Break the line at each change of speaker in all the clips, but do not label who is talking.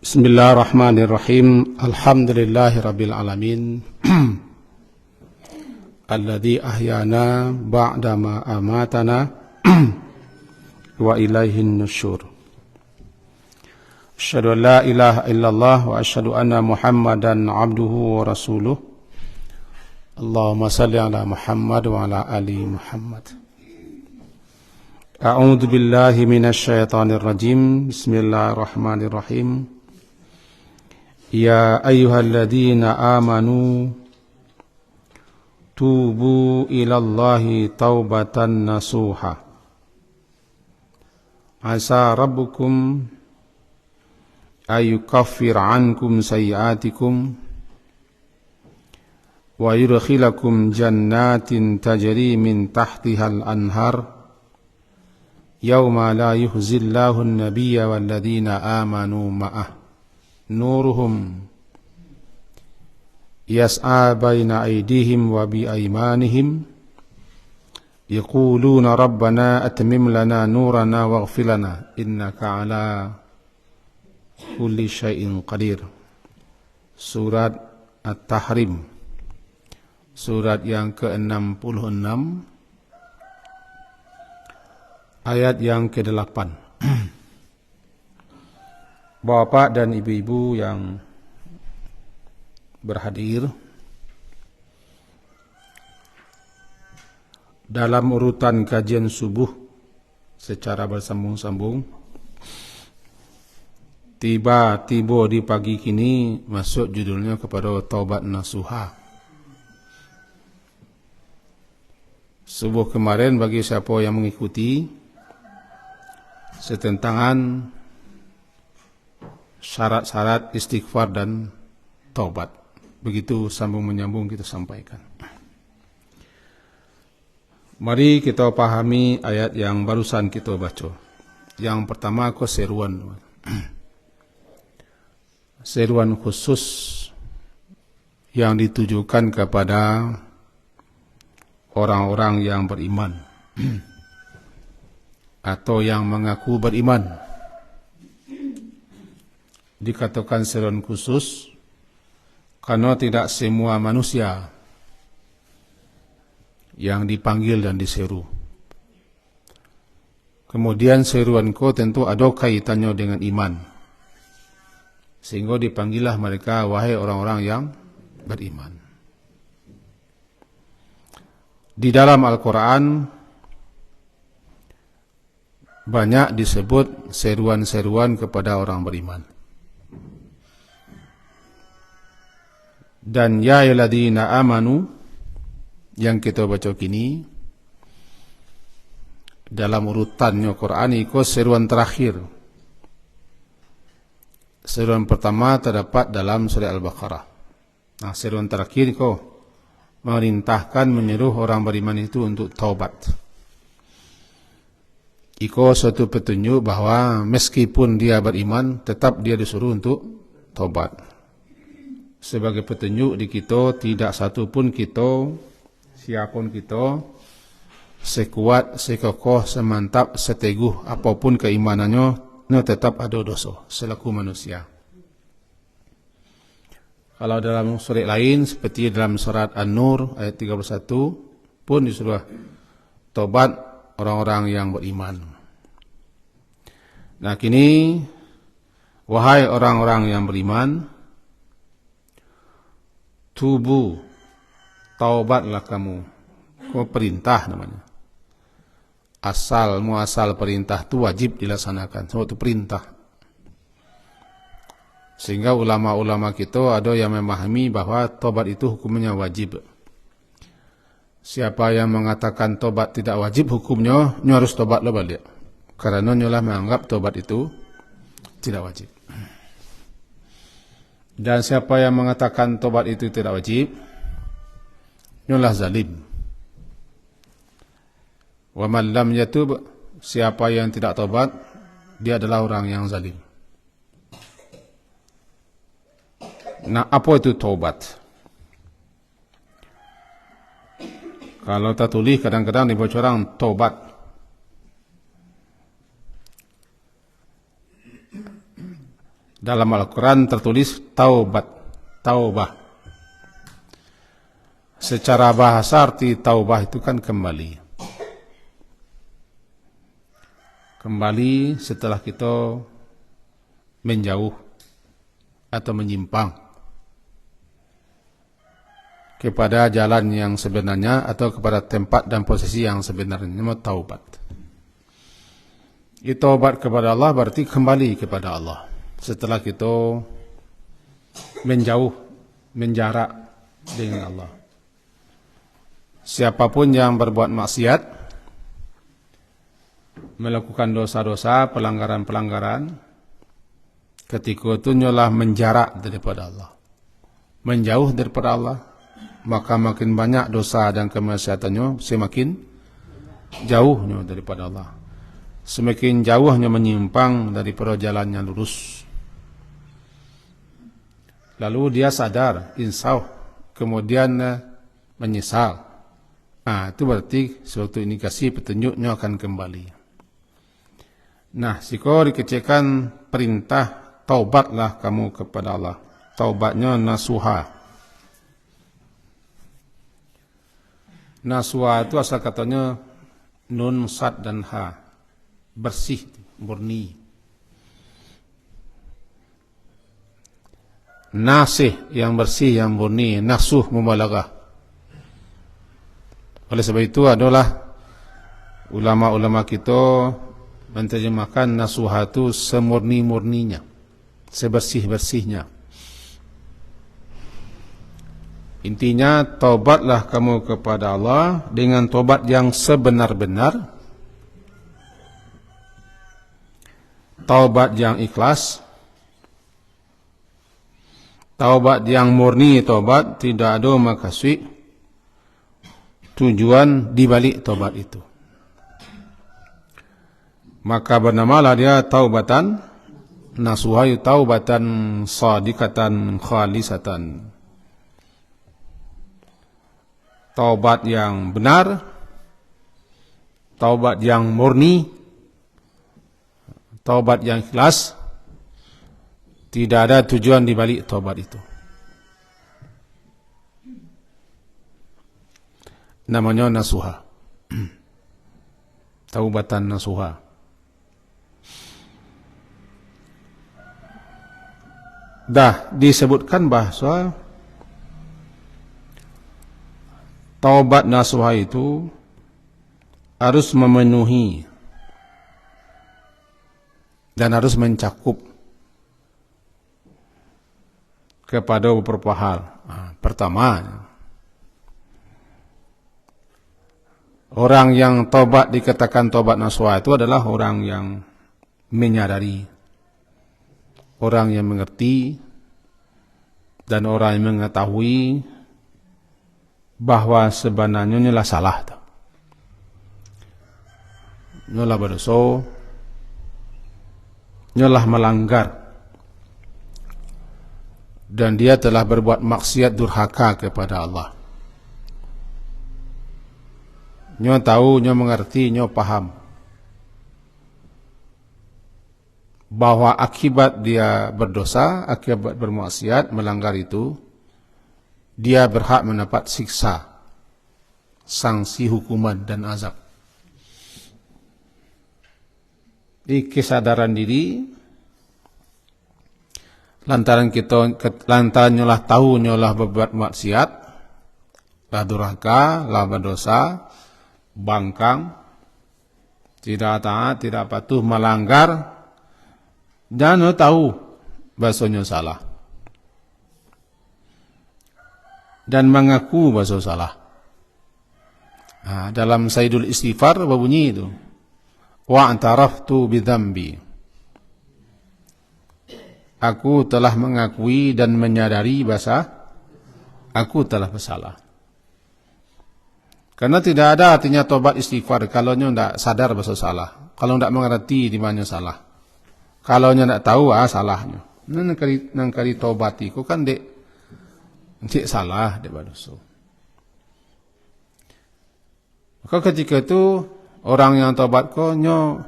Bismillahirrahmanirrahim. Alhamdulillahirabbil alamin. Alladzi ahyana ba'dama amatana wa ilaihin nusyur. Asyhadu an la ilaha illallah wa asyhadu anna Muhammadan abduhu wa rasuluh. Allahumma salli ala Muhammad wa ala ali Muhammad. A'udzu billahi minasy syaithanir rajim. Bismillahirrahmanirrahim. Ya ayyuhalladzina amanu tubu ilallahi taubatan nasuha. Asa rabbukum ayyukaffir ankum sayyi'atikum wa yudkhilakum jannatin tajri min tahtihal anhar yauma la yuhzillahu an-nabiyya walladzina amanu ma'ah nuruhum yas'a baina aydihim wa bi aymanihim yaquluna rabbana atmim lana nurana waghfir lana innaka ala kulli syai'in qadir. Surat At-Tahrim, surat yang ke-66, ayat yang ke-8. Bapak dan ibu-ibu yang berhadir, dalam urutan kajian subuh secara bersambung-sambung, tiba-tiba di pagi kini masuk judulnya kepada taubat nasuha. Subuh kemarin bagi siapa yang mengikuti setentangan syarat-syarat istighfar dan taubat. Begitu sambung menyambung kita sampaikan. Mari kita pahami ayat yang barusan kita baca. Yang pertama keseruan. Seruan khusus yang ditujukan kepada orang-orang yang beriman atau yang mengaku beriman. Dikatakan seruan khusus karena tidak semua manusia yang dipanggil dan diseru. Kemudian seruan ko tentu ada kaitannya dengan iman, sehingga dipanggillah mereka wahai orang-orang yang beriman. Di dalam Al-Quran banyak disebut seruan-seruan kepada orang beriman. Dan ya ayyuhalladzina amanu yang kita baca kini dalam urutannya Quran itu seruan terakhir. Seruan pertama terdapat dalam surah Al-Baqarah. Nah, seruan terakhir itu merintahkan menyeru orang beriman itu untuk taubat. Itu suatu petunjuk bahwa meskipun dia beriman, tetap dia disuruh untuk taubat. Sebagai petunjuk di kita, tidak satu pun kita, siapapun kita, sekuat, sekokoh, semantap, seteguh apapun keimanannya, tetap ada dosa selaku manusia. Kalau dalam surat lain seperti dalam surat An-Nur ayat 31 pun disuruh tobat orang-orang yang beriman. Nah, kini wahai orang-orang yang beriman, tubu, taubatlah kamu. Kau perintah namanya. Muasal perintah itu wajib dilaksanakan. Suatu perintah. Sehingga ulama-ulama kita ada yang memahami bahwa taubat itu hukumnya wajib. Siapa yang mengatakan taubat tidak wajib hukumnya, harus taubat balik. Karena nyolah menganggap taubat itu tidak wajib. Dan siapa yang mengatakan taubat itu tidak wajib, nyolah zalim. Wa man lam yatub, siapa yang tidak taubat, dia adalah orang yang zalim. Nah, apa itu taubat? Kalau tak tulis kadang-kadang dibaca orang taubat. Dalam Al-Quran tertulis taubat, taubah. Secara bahasa arti taubah itu kan kembali. Kembali setelah kita menjauh atau menyimpang kepada jalan yang sebenarnya atau kepada tempat dan posisi yang sebenarnya. Nama taubat. Taubat kepada Allah berarti kembali kepada Allah setelah kita menjauh, menjarak dengan Allah. Siapapun yang berbuat maksiat, melakukan dosa-dosa, pelanggaran-pelanggaran, ketika itu nyolah menjarak daripada Allah, menjauh daripada Allah, maka makin banyak dosa dan kemaksiatannya, semakin jauhnya daripada Allah, semakin jauhnya menyimpang daripada jalan yang lurus. Lalu dia sadar, insaf, kemudian menyesal. Itu berarti suatu indikasi petunjuknya akan kembali. Nah, jika dikecilkan perintah taubatlah kamu kepada Allah, taubatnya nasuha. Nasuha itu asal katanya nun, sad dan ha, bersih, murni. Nasih yang bersih, yang murni, nasuh mubalaghah. Oleh sebab itu adalah ulama-ulama kita menerjemahkan nasuha itu semurni-murninya, sebersih-bersihnya. Intinya, taubatlah kamu kepada Allah dengan taubat yang sebenar-benar, taubat yang ikhlas, taubat yang murni, taubat tidak ada makasih tujuan di balik taubat itu. Maka bernamalah dia taubatan nasuha, taubatan shadiqatan khalisatan. Taubat yang benar, taubat yang murni, taubat yang ikhlas, tidak ada tujuan di balik taubat itu. Namanya nasuha. Taubatan nasuha. Dah disebutkan bahwa taubat nasuha itu harus memenuhi dan harus mencakup kepada beberapa hal. Pertama, orang yang taubat dikatakan taubat nasuha itu adalah orang yang menyadari, orang yang mengerti, dan orang yang mengetahui bahwa sebenarnya nyolah salah, nyolah berdosa, nyolah melanggar, dan dia telah berbuat maksiat durhaka kepada Allah. Nyo tahu, nyo mengerti, nyo paham bahwa akibat dia berdosa, akibat bermaksiat, melanggar itu, dia berhak mendapat siksa, sanksi, hukuman dan azab. Di kesadaran diri, lantaran nyolah tahu, nyolah berbuat maksiat, lah durhaka, lah berdosa, bangkang, tidak taat, tidak patuh, melanggar, dan tahu bahasanya salah, dan mengaku bahasa salah. Dalam Sayyidul Istighfar berbunyi itu, wa antaraftu bidzambi, aku telah mengakui dan menyadari bahasa aku telah bersalah. Karena tidak ada artinya tobat istighfar kalau nyo tidak sadar bahasa salah, kalau tidak mengerti di mana salah, kalau nyo tidak tahu salahnya. Nang kali tobat itu kan dek salah, dek berdosa. Maka ketika itu orang yang tobat ko nyo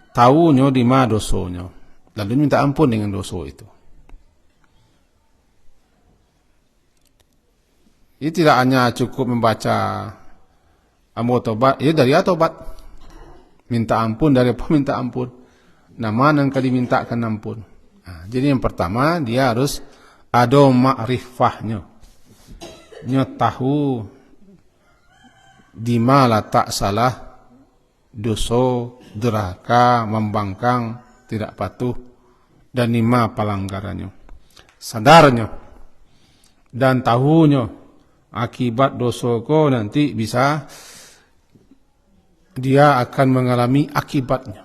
tahu nyo di mana dosanya, lalu minta ampun dengan dosa itu. Ini tidak hanya cukup membaca ambo tobat, ya dari tobat. Minta ampun dari apa minta ampun? Nama yang kali mintakan ampun. Nah, jadi yang pertama dia harus ada ma'rifahnya. Nya tahu di mana tak salah, dosa, durhaka, membangkang, tidak patuh, dan lima pelanggarannya. Sadarnya dan tahunya akibat dosa ko nanti bisa dia akan mengalami akibatnya.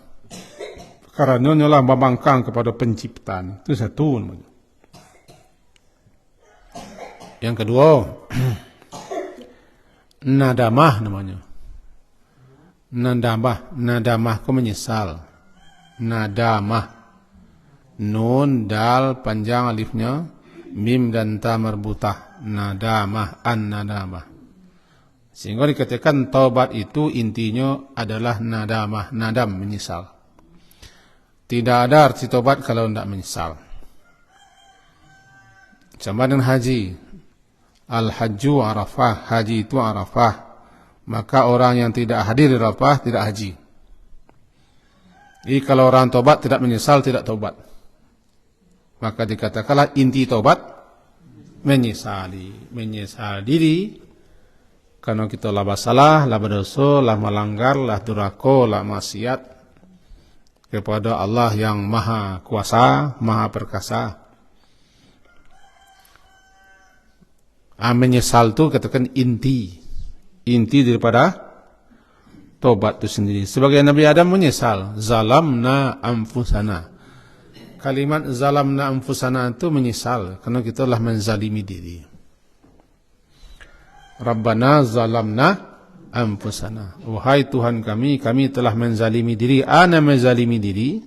Karena nyolah membangkang kepada penciptaan. Itu satu namanya. Yang kedua, nadamah namanya. Nadamah ko menyesal. Nadamah. Nun, dal, panjang alifnya, mim dan ta marbutah. Nadamah, an-nadamah. Sehingga dikatakan taubat itu intinya adalah nadamah, nadam, menyesal. Tidak ada arti taubat kalau tidak menyesal. Sama dengan haji. Al-hajju arafah, haji itu arafah. Maka orang yang tidak hadir di arafah tidak haji. Jadi kalau orang taubat tidak menyesal, tidak taubat. Maka dikatakanlah inti taubat menyesali diri karena kita lah bersalah, lah berdosa, lah melanggar, lah durhaka, lah maksiat kepada Allah yang maha kuasa, maha perkasa. Menyesal itu katakan inti daripada taubat itu sendiri. Sebagai Nabi Adam menyesal, zalamna anfusana. Kalimat zalamna anfusana itu menyesal karena kita telah menzalimi diri. Rabbana zalamna anfusana. Wahai Tuhan kami telah menzalimi diri. Ana menzalimi diri,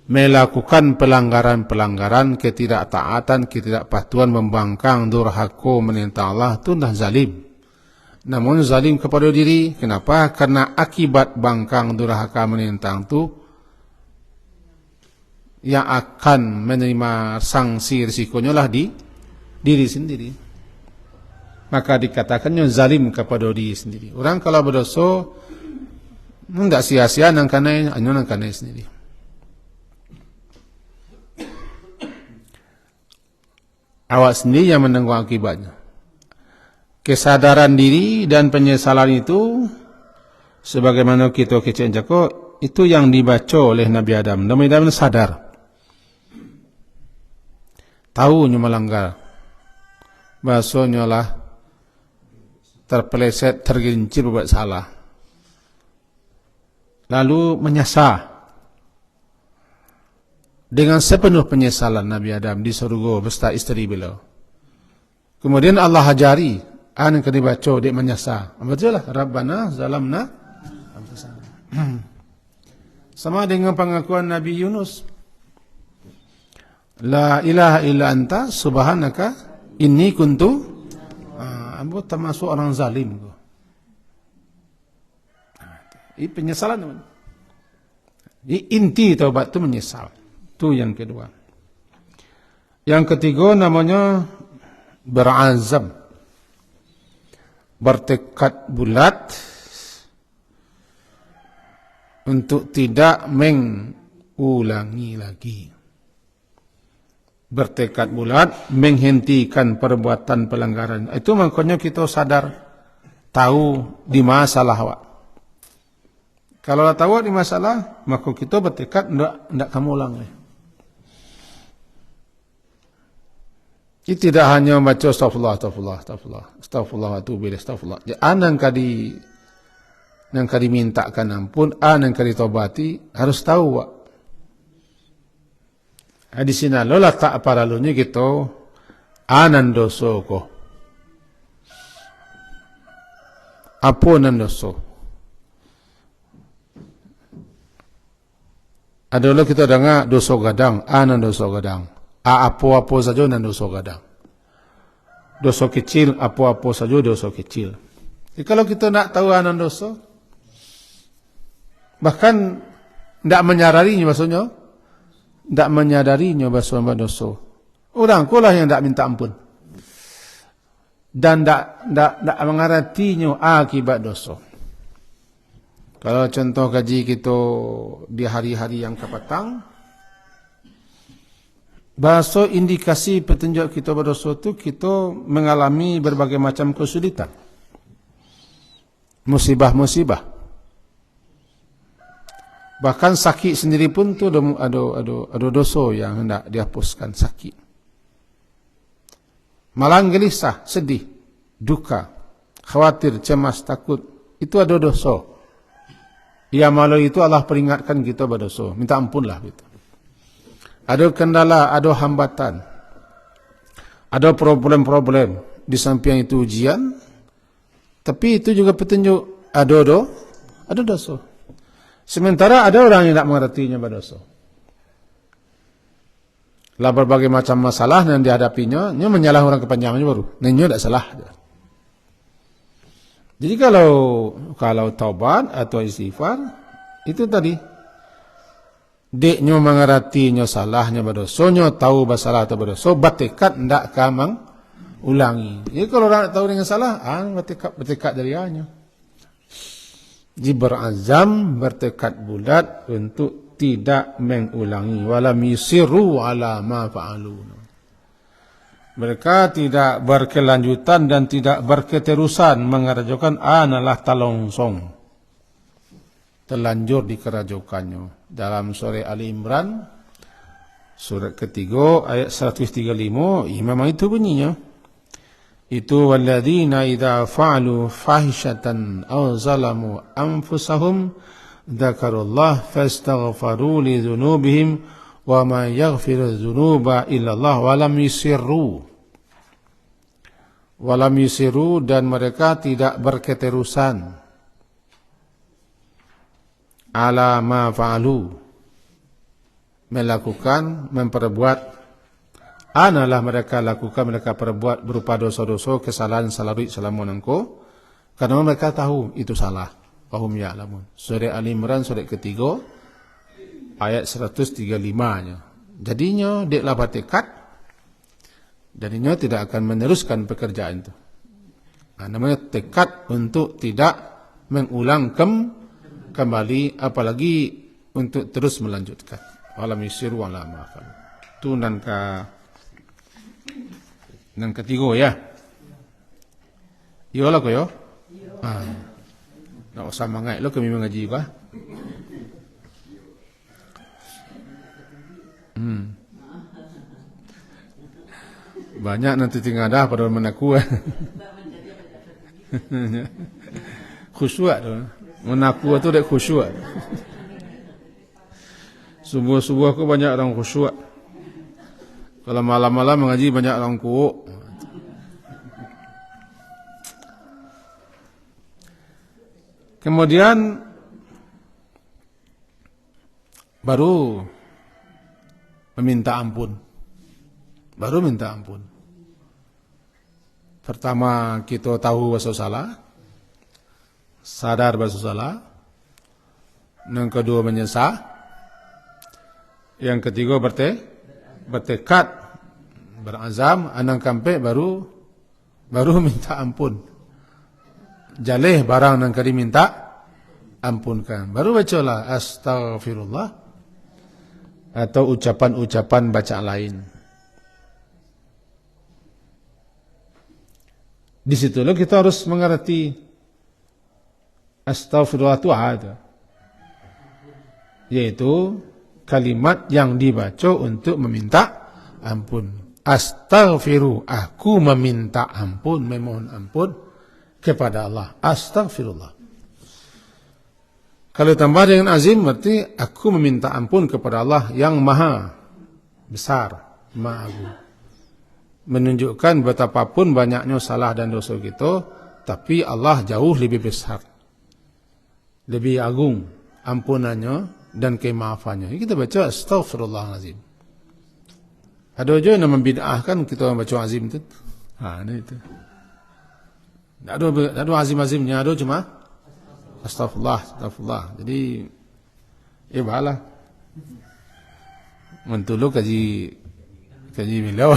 melakukan pelanggaran-pelanggaran, ketidaktaatan, ketidakpatuhan, membangkang, durhaka, menentang Allah, itu dah zalim. Namun zalim kepada diri, kenapa? Karena akibat bangkang, durhaka, menentang itu yang akan menerima sanksi risikonya lah di diri sendiri. Maka dikatakannya zalim kepada diri sendiri. Orang kalau berdosa tidak sia-sia nangkanai sendiri. Awak sendiri yang menanggung akibatnya. Kesadaran diri dan penyesalan itu sebagaimana kita kecil jako itu yang dibaca oleh Nabi Adam. Nabi Adam sadar. Tahu melanggar. Bahasanya lah terpeleset, tergelincir berbuat salah. Lalu menyesal. Dengan sepenuh penyesalan Nabi Adam di surga beserta istri beliau. Kemudian Allah ajari, yang kena baca dia menyesal. Betul lah, Rabbana zalamna anfusana. Sama dengan pengakuan Nabi Yunus. La ilaha illa anta subhanaka inni kuntu ambo termasuk orang zalim. Ini penyesalan teman. Ini inti taubat itu menyesal. Itu yang kedua. Yang ketiga namanya berazam. Bertekad bulat untuk tidak mengulangi lagi. Bertekad bulat menghentikan perbuatan pelanggaran. Itu makanya kita sadar tahu di masalah awak. Kalau tahu di masalah, maka kita bertekad tidak kamu ulang lagi. Ini tidak hanya membaca astagfirullah wa atubu ilaih, astagfirullah. Yang kadi mintakan ampun, yang kadi tobati harus tahu wak. Di sini lola tak paralunya gitu anan doso ko. Apa nan doso? Adalah kita dengar doso gadang, anan doso gadang. Apa-apa saja nan doso gadang. Dosa kecil, apa-apa saja dosa kecil. Jadi kalau kita nak tahu anan dosa, bahkan tidak menyadarinya maksudnya, tak menyadarinya bahasa dosa. Orang kulah yang tak minta ampun. Dan tak mengertinya akibat dosa. Kalau contoh kaji kita di hari-hari yang kepetang, bahasa indikasi petunjuk kita berdosa itu kita mengalami berbagai macam kesulitan. Musibah-musibah. Bahkan sakit sendiri pun tu ada dosa yang hendak dihapuskan, sakit. Malang, gelisah, sedih, duka, khawatir, cemas, takut, itu ada dosa. Ya malu itu Allah peringatkan kita berdosa, minta ampunlah gitu. Ada kendala, ada hambatan, ada problem-problem, di samping itu ujian, tapi itu juga petunjuk ada dosa. Sementara ada orang yang tak mengertinya berdosa. Lah berbagai macam masalah yang dihadapinya, dia menyalah orang kepanjangannya baru. Nanya tak salah. Jadi kalau taubat atau istighfar, itu tadi. Deknya mengertinya salahnya berdosa, tahu bersalah atau berdosa, bertekad tidak akan ulangi. Jadi kalau orang tahu dengan salah, bertekad dari hanya. Jadi berazam, bertekad bulat untuk tidak mengulangi. Walam yusiru ala ma fa'alu. Mereka tidak berkelanjutan dan tidak berketerusan mengerjakan analah talongsong. Terlanjur dikerajakannya. Dalam surah Ali Imran, surat ketiga ayat 135, memang itu bunyinya. Itu walladzina idza fa'alu fahishatan aw zalamu anfusahum dzakarullah fastaghfaru li dzunubihim wa ma yaghfiru dzunuba illa Allah wa lam yusiru dan mereka tidak berketerusan ala ma fa'alu melakukan, memperbuat analah mereka lakukan, mereka perbuat berupa dosa-dosa, kesalahan salarit selama nangko, karena mereka tahu itu salah. Fahum ya'lamun. Surah Ali Imran surah ketiga ayat 135-nya. Jadinya deklah bertekad, jadinya tidak akan meneruskan pekerjaan itu. Namanya tekad untuk tidak mengulang kembali, apalagi untuk terus melanjutkan. Walam yusiru ala ma fa'alu. Itu dan ketiga ya. Iya lah ko yo. Nak usah mangai lo kami mengaji ba. Banyak nanti tinggal dah pada menaku. Khusyuk tu. Menaku tu dek khusyuk. Subuh-subuh aku banyak orang khusyuk. Kalau malam-malam mengaji banyak orang kuuk. Kemudian baru meminta ampun. Pertama kita tahu bahasa salah, sadar bahasa salah. Yang kedua menyesal. Yang ketiga bertekad, berazam, anang kampe baru minta ampun. Jaleh barang nang kari minta ampunkan. Baru bacalah astaghfirullah atau ucapan-ucapan bacaan lain. Di situ kita harus mengerti astaghfirullah itu ada, yaitu kalimat yang dibaca untuk meminta ampun. Astaghfiru, aku meminta ampun, memohon ampun kepada Allah. Astaghfirullah. Kalau tambah dengan azim berarti aku meminta ampun kepada Allah yang maha besar, maha agung. Menunjukkan betapapun banyaknya salah dan dosa kita, tapi Allah jauh lebih besar, lebih agung ampunannya dan kemaafannya. Kita baca astaghfirullahalazim. Ada aja yang membid'ahkan kita baca azim itu. Ini itu. Tak ada azim-azimnya, ada cuma astagfirullah. Jadi bahalah. Mentulu kaji beliau.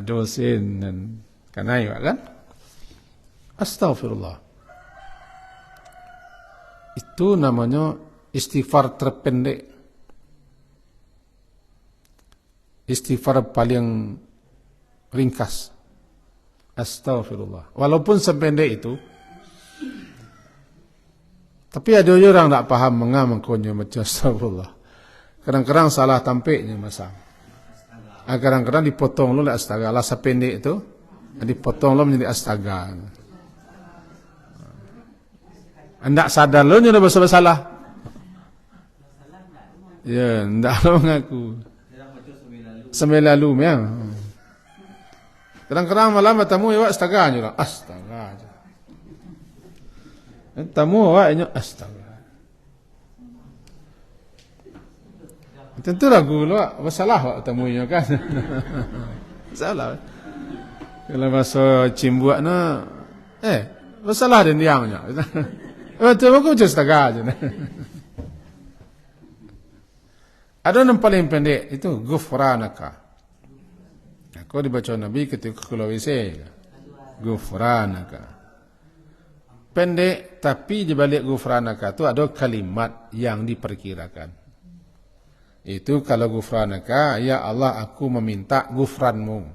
Dosen dan kanai kan. Astaghfirullah. Itu namanya istighfar terpendek. Istighfar paling ringkas. Astaghfirullah. Walaupun sependek itu, tapi ada orang tak paham mengamalkannya macam astaghfirullah. Kadang-kadang salah tampiknya masa. Kadang-kadang dipotong lo astaga. Lah sependek itu dipotong lo menjadi astaga. Hendak sadar lo sudah bersalah. Ya, hendak lo mengaku. Semelalu memang. Kadang-kadang malam tamu awak astaga juga. Astaga. Tamu awaknya astaga. Tentu lagu lo bersalah awak tamunya kan. Salah. Kalau bahasa cimbuak na bersalah dan diamnya. Betul aku macam astaga aja. Ada yang paling pendek itu gufranaka. Aku dibaca Nabi ketika keluar WC. Gufranaka. Pendek, tapi di balik gufranaka itu ada kalimat yang diperkirakan. Itu kalau gufranaka, ya Allah aku meminta gufranmu,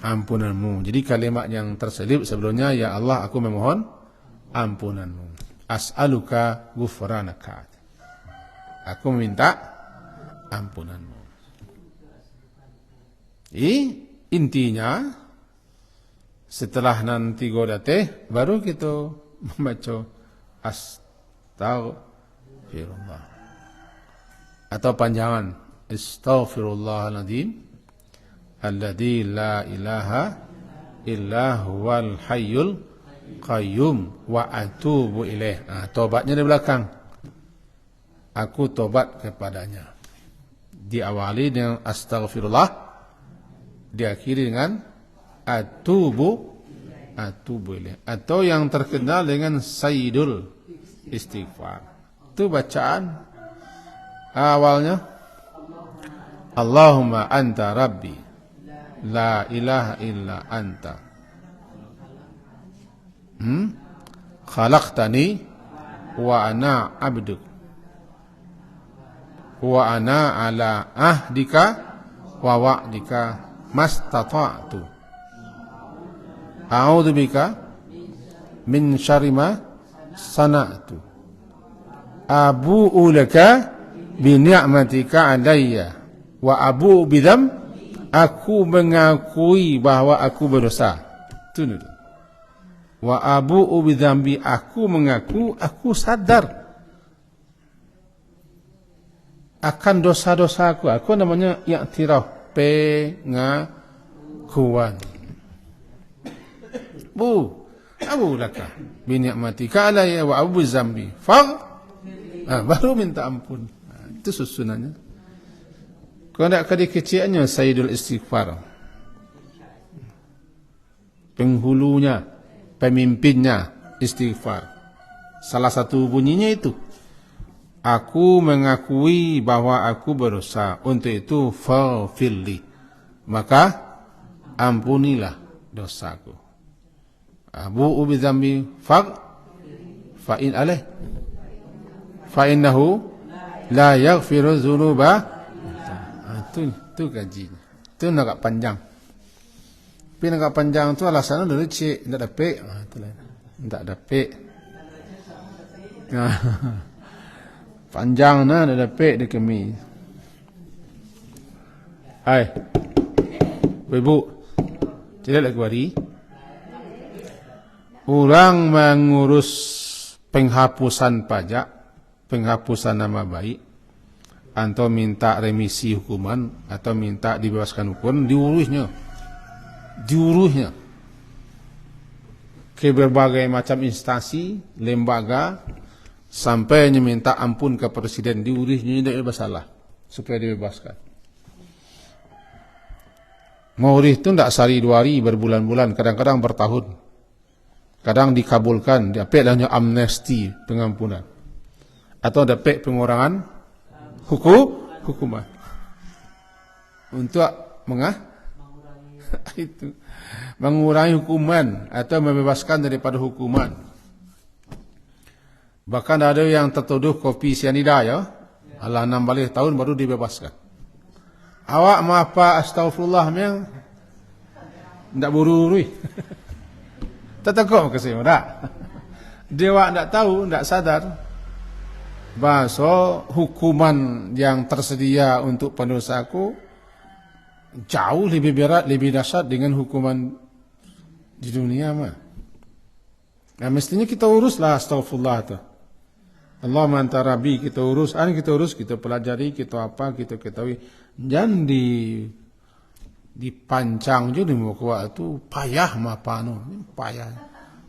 ampunanmu. Jadi kalimat yang terselip sebelumnya, ya Allah aku memohon ampunanmu. As'aluka gufranaka. Aku meminta ampunanmu. Intinya setelah nanti godate baru kita membaca astaghfirullah atau panjangan astaghfirullahaladzim alladzi la ilaha illa huwal hayyul qayyum wa atubu ilaih. Tobatnya di belakang. Aku tobat kepadanya. Diawali dengan astaghfirullah, diakhiri dengan atubu ilaih. Atau yang terkenal dengan sayyidul istighfar. Itu bacaan awalnya Allahumma anta rabbi la ilaha illa anta khalaqtani wa ana abduk wa ana ala ahdika wa wa'dika mastata'tu a'udzu bika min syarri ma sana'tu abu'u laka bi ni'matika alayya wa abu'u bidam. Aku mengakui bahwa aku berdosa. Itu dulu. Wa abu'u bidzambi, aku mengaku, aku sadar akan dosa-dosaku. Aku namanya i'tiraf, pengakuan. Abu laka bi ni'matika alayya wa abu zambi. Baru minta ampun. Itu susunannya. Kalau tidak kedikeciannya sayyidul istighfar. Penghulunya, pemimpinnya istighfar. Salah satu bunyinya itu. Aku mengakui bahwa aku berdosa. Untuk itu faghfirli. Maka ampunilah dosaku. Abu'u bidzambi fa'in alaih. Fa'innahu la yaghfiru dzunuba. Itu gajinya. Itu agak panjang. Tapi agak panjang itu alasannya dulu cik, tidak dapat. Tidak dapat. Panjang na tidak dapat di kami. Hai. Ibu. Tidak lagi wari. Orang mengurus penghapusan pajak, penghapusan nama baik, atau minta remisi hukuman, atau minta dibebaskan hukuman, diurusnya ke berbagai macam instansi, lembaga, sampai minta ampun ke presiden, diurusnya tidak bersalah supaya dibebaskan. Ngurus itu tidak sehari dua hari, berbulan-bulan, kadang-kadang bertahun. Kadang dikabulkan, dapat hanya amnesti, pengampunan, atau dapat pengurangan hukuman. Untuk itu mengurangi hukuman atau membebaskan daripada hukuman. Bahkan ada yang tertuduh kopi sianida ya, Allah 6 tahun baru dibebaskan. Awak apa astagfirullah memang ndak buru-buru. Tetekok ke sini tak? Dia ndak tahu, ndak sadar bahwa hukuman yang tersedia untuk pendosaku jauh lebih berat, lebih dahsyat dengan hukuman di dunia mah. Nah, mestinya kita uruslah astagfirullah tu. Allah antara bi kita urus, kita pelajari, kita apa, kita ketahui. Jangan dipancang je di muka itu payah apa no, payah.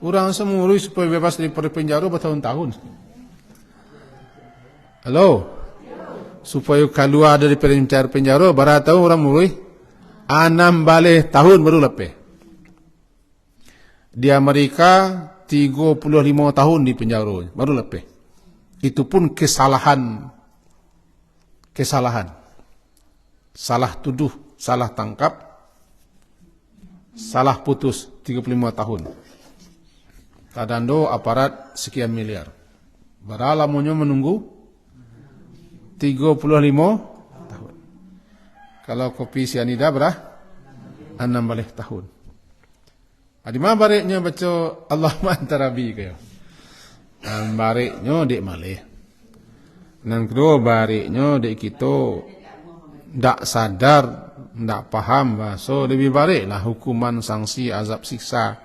Orang semua supaya bebas dari penjara bertahun-tahun. Halo, supaya keluar dari penjara, baru tahu orang mulai 6 tahun baru lepas. Di Amerika 35 tahun di penjara baru lepas. Itu pun kesalahan. Salah tuduh, salah tangkap, salah putus 35 tahun. Kadando aparat sekian miliar. Beralamunya menunggu 35 tahun. Kalau kopi sianida berah 6 tahun. Di mana baliknya baca Allah mantarabi kayo. Baliknya dek malih. Dan kedua baliknya dek kita ndak sadar, ndak paham bahasa lebih baiklah hukuman, sanksi, azab, siksa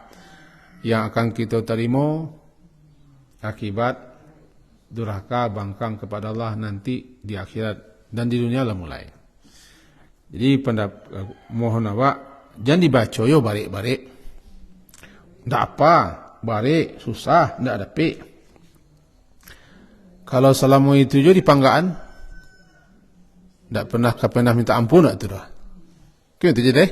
yang akan kita terima akibat durhaka bangkang kepada Allah nanti di akhirat dan di dunia lah mulai. Jadi mohon awak jangan dibaca yo barik-barik. Ndak apa, barik susah, ndak ada pe. Kalau selama itu je dipanggaan, ndak pernah minta ampun tu dah. Kau tu je deh.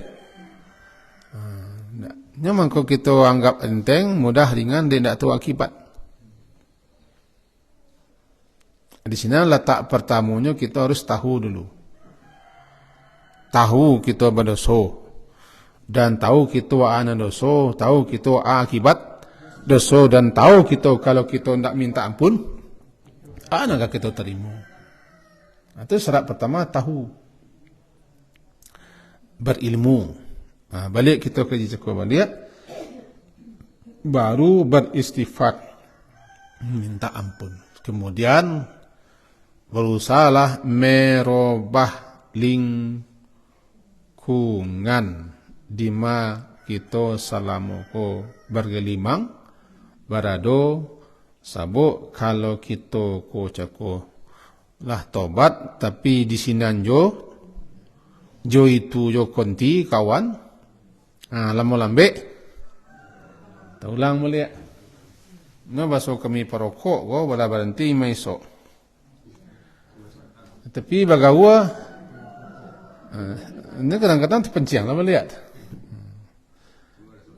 Memang kalau kita anggap enteng, mudah, ringan, dia ndak tahu akibat. Di sini letak pertamanya kita harus tahu dulu. Tahu kita berdosa dan tahu kita ana dosa, tahu kita akibat dosa dan tahu kita kalau kita ndak minta ampun, anakah kita terima. Itu syarat pertama, tahu. Berilmu. Balik kita kerja cakap balik, baru beristighfar, minta ampun. Kemudian berusahalah merubah lingkungan di mana kita salamoko bergelimang, berado, sabuk kalau kita ko cakap lah tobat, tapi di sini jo itu jo konti kawan, lama lambe, taulang mulia, no baso kami perokok, go bala berhenti maiso, tapi bagawa, ini kadang-kadang terpenciang lama lihat.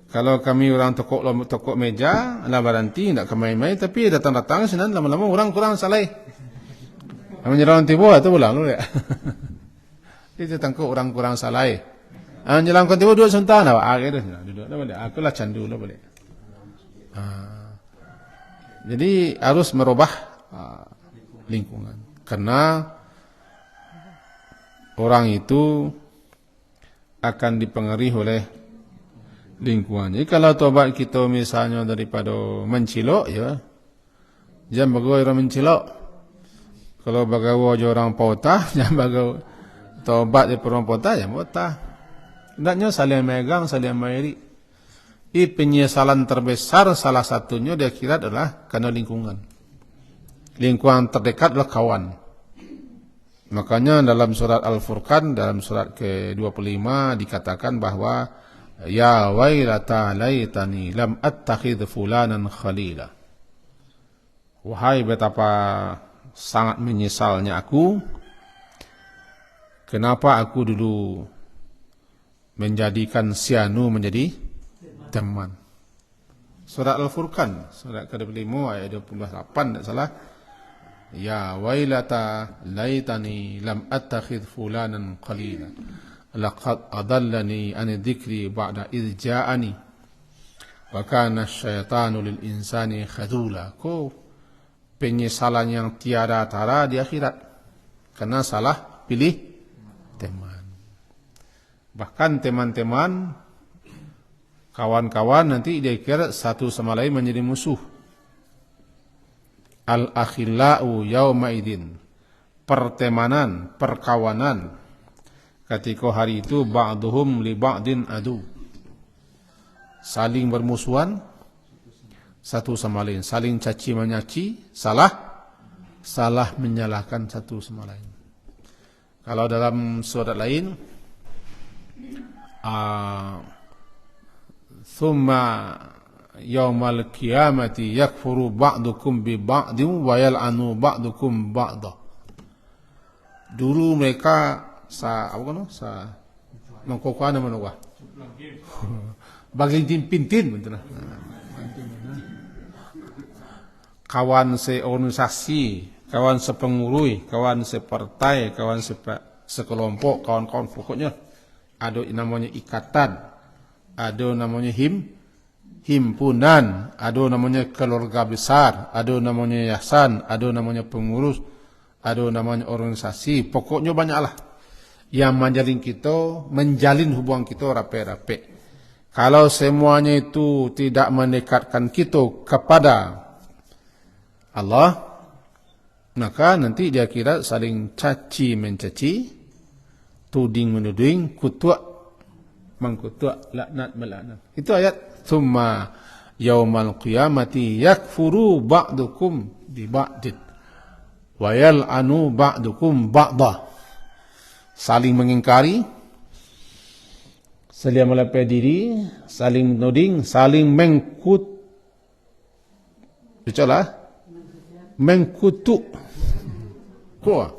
Kalau kami orang tokok meja, lah berhenti, tidak kemai-mai, tapi datang-datang sinan lama-lama orang kurang salah. Menjelang tiba itu pulang lu ya. Itu tangkuk orang kurang salah. Menjelang tiba dua sebentar nak gitu duduk dah balik. Aku lah candu lah balik. Jadi harus merubah lingkungan. Karena orang itu akan dipengaruhi oleh lingkungan. Jadi kalau tobat kita misalnya daripada mencilok ya, jangan bagawa orang mencilok. Kalau bagawa orang potah, jangan bagawa tobat daripada orang potah, jangan potah. Hendaknya saling megang, saling mengiri. Penyesalan terbesar salah satunya di akhirat adalah karena lingkungan. Lingkungan terdekat adalah kawan. Makanya dalam surat Al-Furqan, dalam surat ke-25 dikatakan bahwa ya wailata laitani lam attakhidh fulanan khalila. Wahai betapa sangat menyesalnya aku, kenapa aku dulu menjadikan si anu menjadi teman. Surat Al-Furqan, surat ke-25 ayat 28 tak salah. ya wailata laitani lam attakhidh fulanan qalila laqad adallani an dzikri ba'da idh ja'ani wa kana asyaitanu lil insani khadula. Ko penyesalan yang tiada tara di akhirat karena salah pilih teman. Bahkan teman-teman, kawan-kawan nanti dia kira satu sama lain menjadi musuh. Al-akhillau yawma idin, pertemanan, perkawanan ketika hari itu ba'duhum li ba'din adu, saling bermusuhan satu sama lain, saling caci mencaci, salah menyalahkan satu sama lain. Kalau dalam surat lain thumma yaumal qiyamati yakfuru ba'dukum bi ba'din wa yal'anu ba'dukum ba'da. Dulu mereka mengkokohan mana bagi pintin betul. Kawan seorganisasi, kawan sepengurui, kawan separtai, kawan sekelompok, kawan-kawan pokoknya ada namanya ikatan, ada namanya himpunan, ada namanya keluarga besar, ada namanya yayasan, ada namanya pengurus, ada namanya organisasi, pokoknya banyaklah yang menjalin hubungan kita rapi-rapi. Kalau semuanya itu tidak mendekatkan kita kepada Allah, maka nanti dia kira saling caci mencaci, tuding menuding, kutuk mengkutuk, laknat melaknat. Itu ayat thumma yaumal qiyamati yakfuru ba'dukum bi ba'din wa yal'anu ba'dukum ba'da. Saling mengingkari, saling melepeh diri, saling menuding, saling mengkutuk.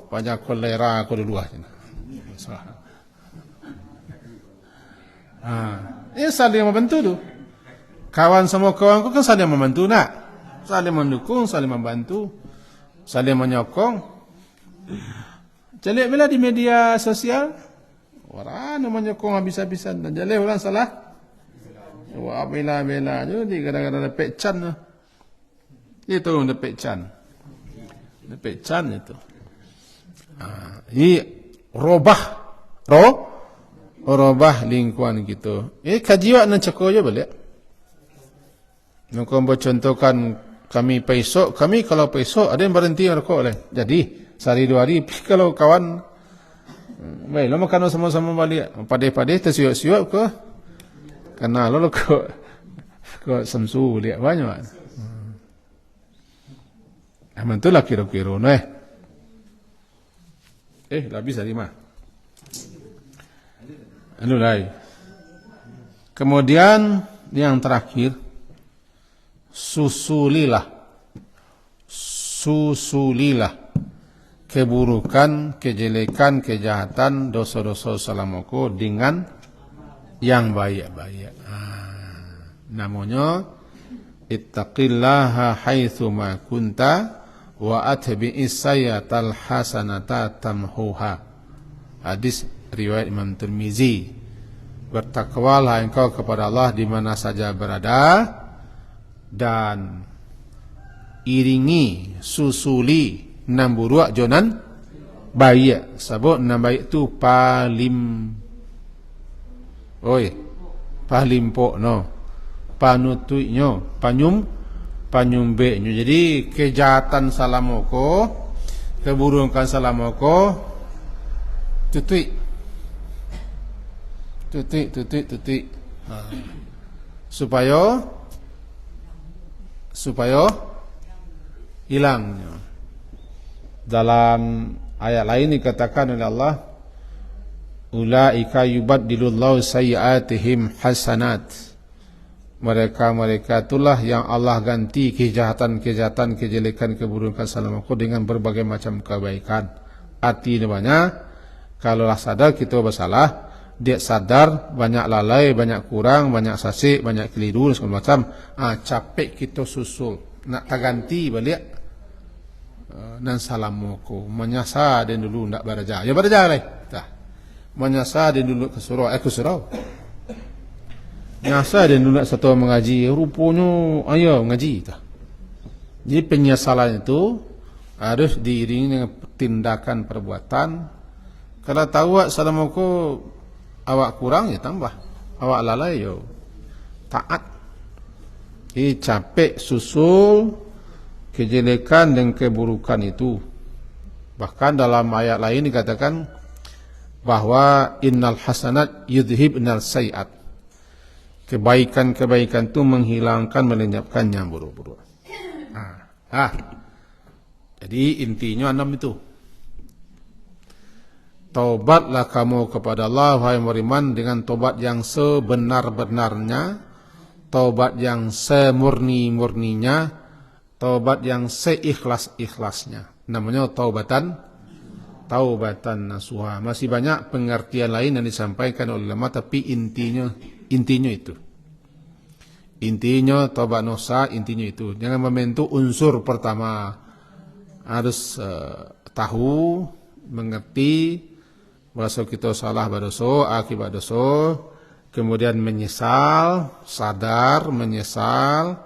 Banyak kolera aku dulu ini saling membantu tu. Kawan semua kawanku kan saling membantu nak, saling mendukung, saling membantu, saling menyokong. Jelek bila di media sosial, orang menyokong habis-habisan dan jelek orang salah. Wah bela-bela jadi kadang-kadang ada pecan tu. Itu ada pecan. Ada pecan itu. Ini robah lingkungan gitu. Kajian nak cakap je balik. Nak contohkan kami besok, kami kalau besok ada yang berhenti merokok oleh. Jadi sehari dua hari kalau kawan baik lo makan sama-sama balik padeh-padeh tersiup-siup ke kena lo ke samsu lihat banyak. Mantulah kira-kira habis tadi mah. Kemudian yang terakhir susulilah keburukan, kejelekan, kejahatan, dosa-dosa salamoko dengan yang baik-baik. Namanya ittaqillaha haitsu ma kunta wa atbi'is sayyatal hasanata tamhuha. Hadis riwayat Imam Tirmizi. Bertakwalah engkau kepada Allah di mana saja berada dan iringi, susuli namburuak jonan baik. Sebab nam baik tu palim pok no, panutuinyo, panyumbeknyo. Jadi kejahatan salamoko, keburukan salamoko, tutup. Supaya hilangnya. Dalam ayat lain dikatakan oleh Allah, ulaika yubaddilullahu sayyi'atihim hasanat. Mereka itulah yang Allah ganti kejahatan, kejelekan, keburukan salamku dengan berbagai macam kebaikan. Artinya banyak, kalaulah sadar kita bersalah, dia sadar banyak lalai, banyak kurang, banyak sasik, banyak keliru segala macam. Capek kita susul, nak terganti balik nan salamuku menyasa den dulu ndak baraja ya baraja lai tah menyasa den dulu ke surau nyasa den dulu satu mengaji rupanya ayo ngaji tah. Jadi penyesalan itu harus diiringi dengan tindakan perbuatan. Kalau tahu salamuku awak kurang ya tambah, awak lalai yo taat. Ini capek susul kejelekan dan keburukan itu. Bahkan dalam ayat lain dikatakan bahwa innal hasanat yudhibnal sayiat. Kebaikan-kebaikan itu menghilangkan, melenyapkan yang buruk-buruk. Jadi intinya 6 itu. Taubatlah kamu kepada Allah wahai beriman dengan taubat yang sebenar-benarnya, taubat yang semurni-murninya, taubat yang seikhlas-ikhlasnya. Namanya taubatan nasuha. Masih banyak pengertian lain yang disampaikan oleh ulama, tapi intinya itu. Intinya taubat nasuha, intinya itu. Jangan membentuk unsur pertama. Harus tahu, mengerti bahwa kita salah berdosa, akibat dosa, kemudian menyesal, sadar, menyesal,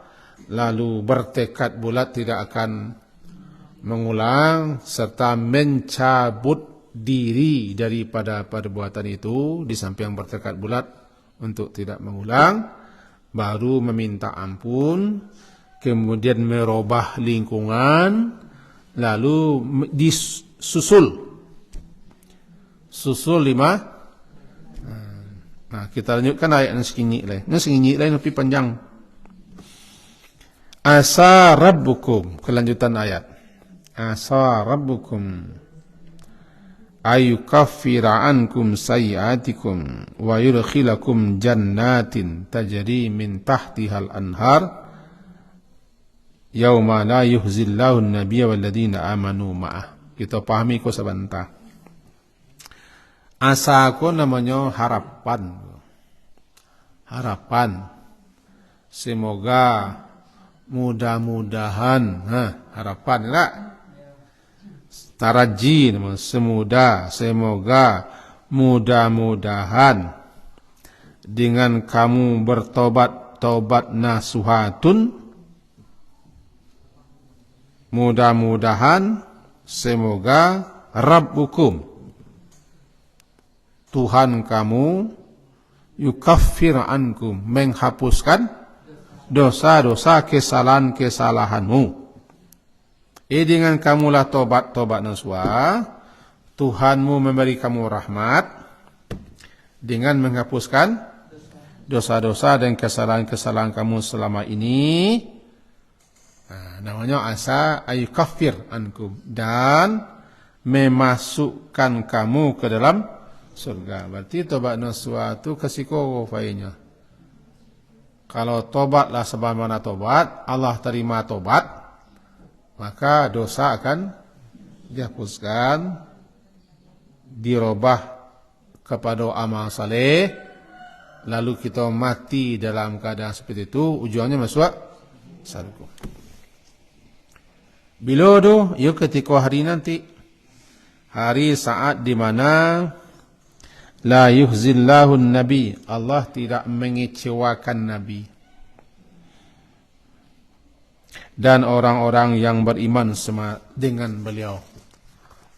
lalu bertekad bulat tidak akan mengulang, serta mencabut diri daripada perbuatan itu, di samping bertekad bulat untuk tidak mengulang, baru meminta ampun, kemudian merubah lingkungan, lalu disusul 5. Nah, kita lanjutkan ayat yang sekinyi lain lebih panjang. Asa rabbukum, kelanjutan ayat. Asa rabbukum ayukaffira ankum sayiatikum wa yudkhilakum jannatin tajri min tahtihal anhar yauma la yuhzillahu an-nabiyya walladzina amanu ma'ah. Kita pahami ko sebentar. Asa ko namanya harapan. Semoga, mudah-mudahan, harapan enggak? Taraji namanya semoga, mudah-mudahan dengan kamu bertobat taubat nasuhatun. Mudah-mudahan semoga Rabbukum Tuhan kamu yukaffir ankum menghapuskan dosa-dosa kesalahan-kesalahanmu. Dengan kamulah tobat nasuha, Tuhanmu memberi kamu rahmat dengan menghapuskan dosa-dosa dan kesalahan-kesalahan kamu selama ini. Namanya asa ayukaffir ankum, dan memasukkan kamu ke dalam surga. Berarti tobat nasuha itu kesiko fainya. Kalau tobatlah sebagaimana tobat, Allah terima tobat, maka dosa akan dihapuskan, dirubah kepada amal saleh, lalu kita mati dalam keadaan seperti itu, ujungnya masuk surga. Bila tu, ya ketika hari nanti, hari saat di mana la yuhzillahu nabi, Allah tidak mengecewakan Nabi dan orang-orang yang beriman dengan beliau.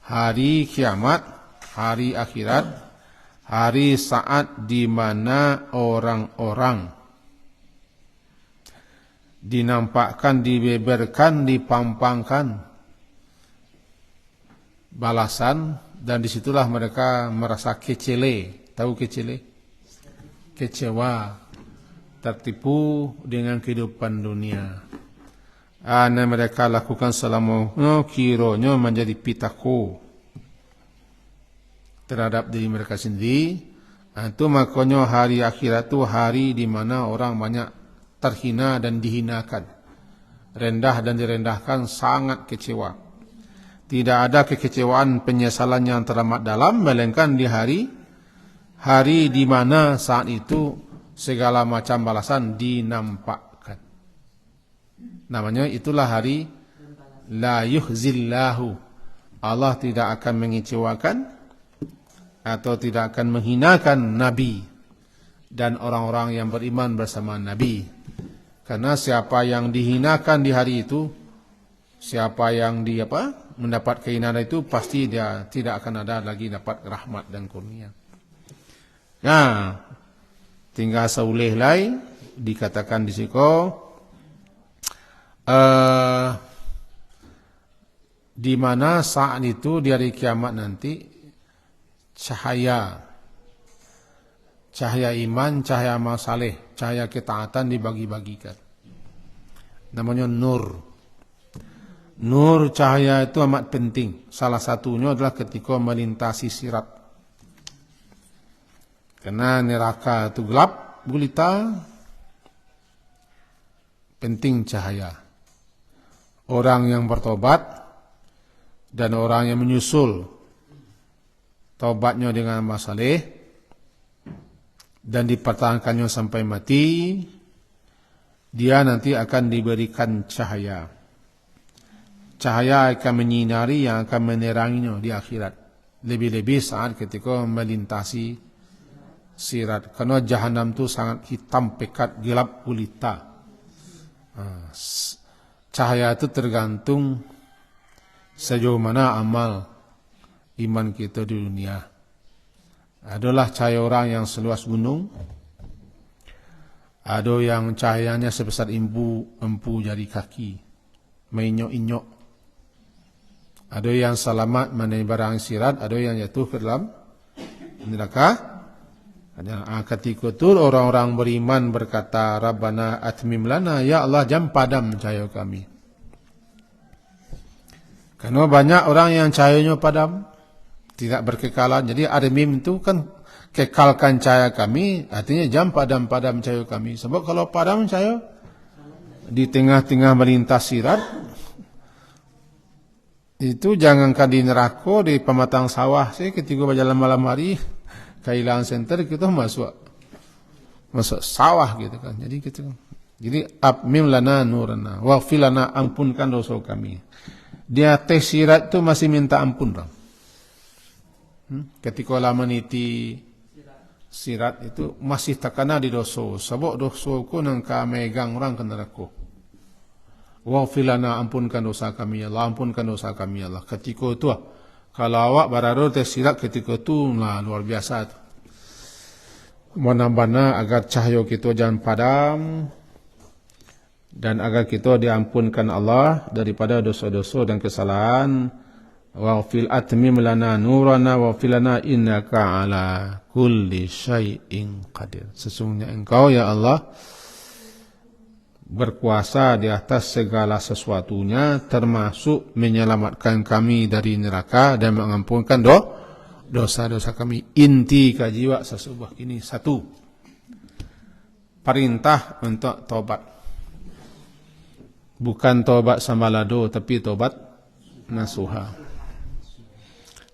Hari kiamat, hari akhirat, hari saat di mana orang-orang dinampakkan, dibeberkan, dipampangkan balasan, dan disitulah mereka merasa kecele. Tahu kecele? Kecewa, tertipu dengan kehidupan dunia. Mereka lakukan selama kiranya menjadi pitaku terhadap diri mereka sendiri. Itu makanya hari akhirat itu hari di mana orang banyak terhina dan dihinakan, rendah dan direndahkan, sangat kecewa. Tidak ada kekecewaan, penyesalan yang teramat dalam, melainkan di hari di mana saat itu segala macam balasan dinampakkan. Namanya itulah hari la yuhzillahu, Allah tidak akan mengecewakan atau tidak akan menghinakan Nabi dan orang-orang yang beriman bersama Nabi. Karena siapa yang dihinakan di hari itu, siapa yang mendapat kehinaan itu, pasti dia tidak akan ada lagi dapat rahmat dan kurnia. Nah, tinggal seulih lain dikatakan di siko di mana saat itu di hari kiamat nanti cahaya iman, cahaya amal saleh, cahaya ketaatan dibagi-bagikan. Namanya nur. Nur cahaya itu amat penting. Salah satunya adalah ketika melintasi sirat. Karena neraka itu gelap, gulita, penting cahaya. Orang yang bertobat dan orang yang menyusul taubatnya dengan amal saleh dan dipertahankannya sampai mati, dia nanti akan diberikan cahaya. Cahaya akan menyinari yang akan meneranginya di akhirat. Lebih-lebih saat ketika melintasi sirat. Karena jahanam itu sangat hitam, pekat, gelap, gulita. Cahaya itu tergantung sejauh mana amal iman kita di dunia. Adalah cahaya orang yang seluas gunung, ada yang cahayanya sebesar empu jari kaki, menyinyok-inyok. Ada yang selamat menyeberang sirat, ada yang jatuh ke dalam neraka. Ketika itu orang-orang beriman berkata, Rabbana atmim lana, ya Allah jam padam cahaya kami. Karena banyak orang yang cahayanya padam, tidak berkekalan. Jadi atmim itu kan kekalkan cahaya kami, artinya jam padam cahaya kami. Sebab kalau padam cahaya di tengah-tengah melintas sirat, itu jangankan di neraka, di pematang sawah sih ketika berjalan malam hari, kehilangan center kita masuk sawah gitu kan. Jadi gitu. Jadi atmim lana nurana, waghfir lana, ampunkan dosa kami. Dia tes sirat itu masih minta ampun bang. Ketika lama niti sirat itu masih terkena di dosa. Sebab dosa ku nangka megang orang ke neraka. Waghfir lana, ampunkan dosa kami ya Allah, ampunkan dosa kami ya Allah. Ketika itu kalau awak berada tes sirat ketika itu luar biasa tu. Mana-mana agar cahaya kita jangan padam dan agar kita diampunkan Allah daripada dosa-dosa dan kesalahan. Waghfir atmim lana nurana waghfir lana innaka ala kulli syai'in qadir. Sesungguhnya engkau ya Allah berkuasa di atas segala sesuatunya, termasuk menyelamatkan kami dari neraka dan mengampunkan dosa-dosa kami. Inti kajiwa sesubah ini satu, perintah untuk tobat, bukan tobat sambalado tapi tobat nasuha.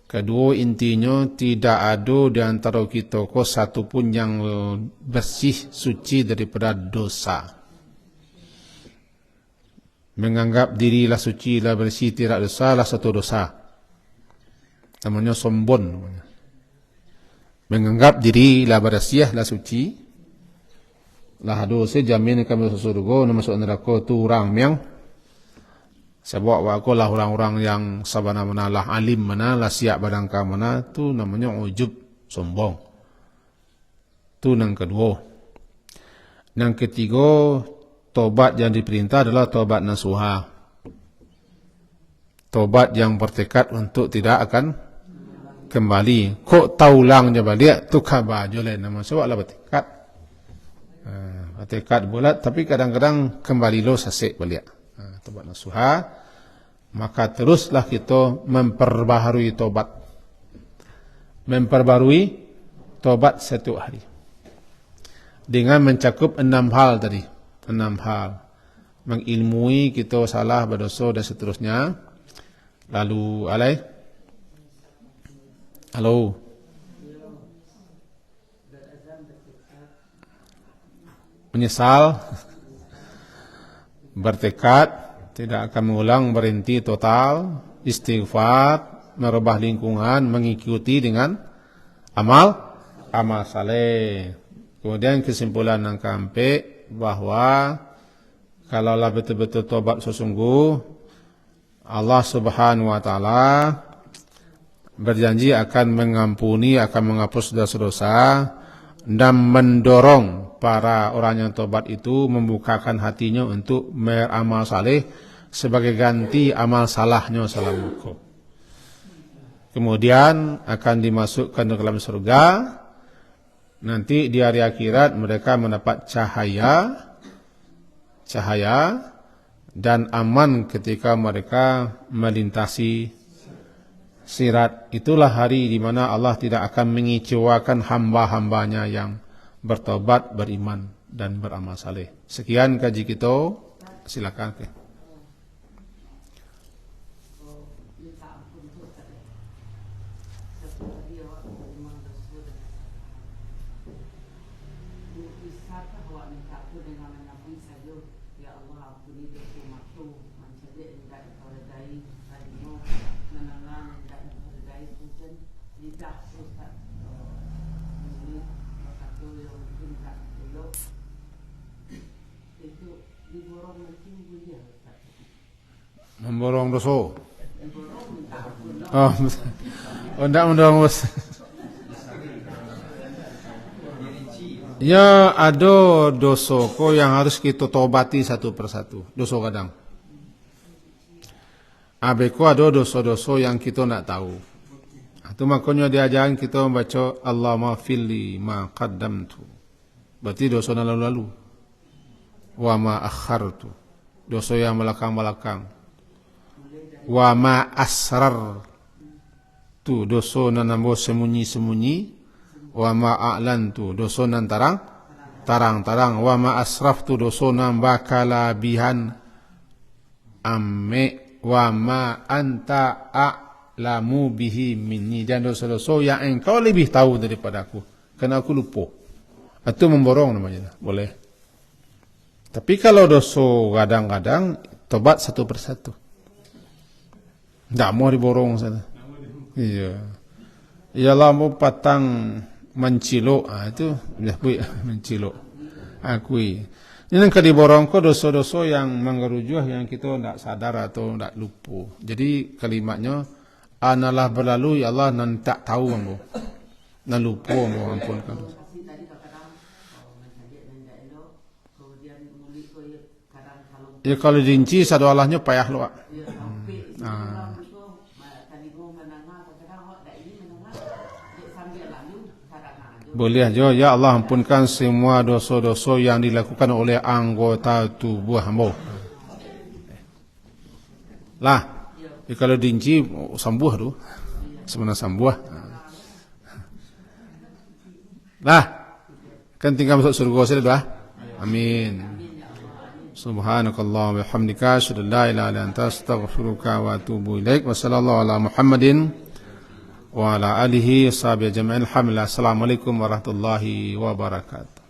Kedua, intinya tidak ada di antara kita satu pun yang bersih suci daripada dosa. Menganggap dirilah suci, lah bersih, tidak dosa, lah satu dosa. Namanya sombong. Menganggap dirilah bersih, lah suci, lah dosa, jamin kami masuk surga, masuk neraka tu orang yang sebab aku lah orang-orang yang sabana mana lah alim mana lah siap badangka mana, tu namanya ujub, sombong. Tu yang kedua. Yang ketiga, tobat yang diperintah adalah tobat nasuha. Tobat yang bertekad untuk tidak akan kembali. Kok taulang je balik, tu khabar je lain nama. Sebab lah bertekad. Bertekad bulat, tapi kadang-kadang kembali lo sasik balik. Tobat nasuha. Maka teruslah kita memperbaharui tobat. Memperbarui tobat setiap hari. Dengan mencakup 6 hal tadi. 6 hal. Mengilmui kita salah, berdosa dan seterusnya. Lalu alai? Halo. Menyesal. Bertekad. tidak akan mengulang, berhenti total, istighfar, merubah lingkungan, mengikuti dengan amal saleh. Kemudian kesimpulan yang keempat bahwa kalaulah betul-betul tobat sesungguh, Allah Subhanahu wa taala berjanji akan mengampuni, akan menghapus dosa-dosa dan mendorong para orang yang tobat itu membukakan hatinya untuk beramal saleh sebagai ganti amal salahnya selama hukum. Kemudian akan dimasukkan ke dalam surga. Nanti di hari akhirat mereka mendapat cahaya dan aman ketika mereka melintasi sirat. Itulah hari di mana Allah tidak akan mengecewakan hamba-hambanya yang bertobat, beriman dan beramal saleh. Sekian kaji kita. Silakan. Memborong dosa. Oh, tidak mendorong dosa. Ya, ada dosa ko yang harus kita tobati satu persatu. Dosa kadang. Abeko ada dosa-dosa yang kita nak tahu. Itu makanya diajaran kita membaca Allahumma filli ma qaddamtu. Berarti dosa yang lalu-lalu. Wa ma akhartu. Dosa yang belakang-belakang. Wa ma asrar. Tu dosa yang nampak sembunyi-sembunyi. Wa ma a'lantu. Dosa yang tarang-tarang. Wa ma asraftu. Dosa yang bakalabihan. Amme. Wa ma anta a'lamu bihi minni. Dan dosa-dosa yang engkau lebih tahu daripada aku. Kerana aku lupa. Itu memborong namanya. Boleh. Tapi kalau dosa kadang-kadang, tobat satu persatu. Tak mau diborong sana. Iya. Ialah mau patang mencilok. Itu dah buat mencilok. Akui. Ini kan diborong ko dosa-dosa yang mengerujuh yang kita tidak sadar atau tidak lupa. Jadi kalimatnya, analah berlalu ya Allah nan tak tahu ambo. Nan lupa ambo ampunkan dosa. Ya kalau dirinci satu Allahnya payah lu. Boleh aja, ya Allah ampunkan semua dosa-dosa yang dilakukan oleh anggota tubuh hamba. Lah, kalau dirinci sembuh tu, sebenarnya sembuh. Lah, kan tinggal masuk surga saja dah. Amin. Subhanakallah wa bihamdika asyhadu an la ilaha illa anta astaghfiruka wa atubu ilaik. Wa sallallahu ala Muhammadin wa ala alihi washabihi ajma'in. Alhamdulillah. Assalamualaikum warahmatullahi wabarakatuh.